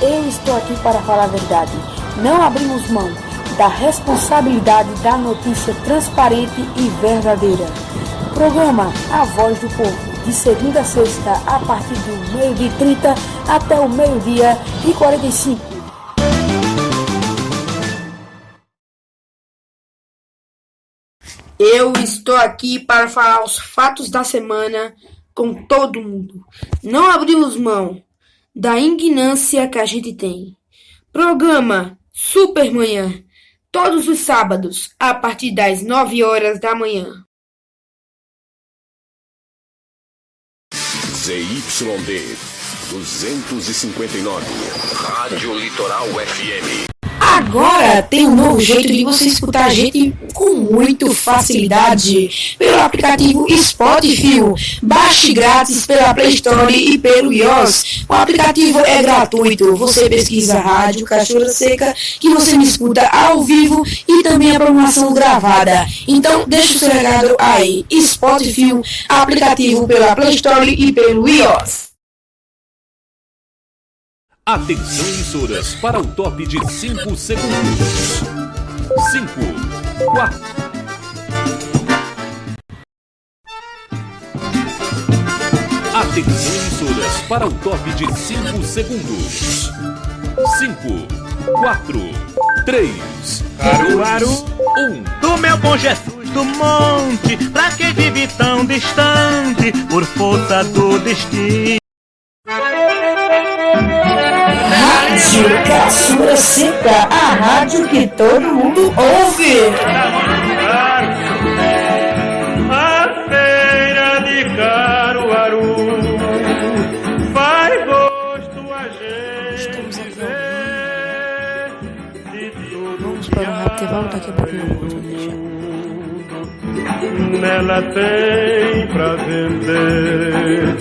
eu estou aqui para falar a verdade. Não abrimos mão da responsabilidade da notícia transparente e verdadeira. Programa A Voz do Povo, de segunda a sexta, a partir do 12h30 até o 12h45. Eu estou aqui para falar os fatos da semana com todo mundo. Não abrimos mão da indignância que a gente tem. Programa Supermanhã, todos os sábados, a partir das 9h da manhã. ZYD 259, Rádio Litoral FM. Agora tem um novo jeito de você escutar a gente com muita facilidade pelo aplicativo Spotify. Baixe grátis pela Play Store e pelo iOS. O aplicativo é gratuito. Você pesquisa Rádio Cachoeira Seca, que você me escuta ao vivo e também a programação gravada. Então deixa o seu recado aí. Spotify, aplicativo pela Play Store e pelo iOS. Atenção, emissoras, para o top de 5 segundos. 5, 4. Atenção, emissoras, para o top de 5 segundos. 5, 4, 3, Caruaru, 1. do meu bom Jesus do monte, pra quem vive tão distante, por força do destino. Rádio Cachoeira Seca, a rádio que todo mundo ouve. A feira de Caruaru faz gosto a gente. Estamos aqui ao de tudo. Vamos para um intervalo, daqui a pouquinho eu volto. Nela tem pra vender.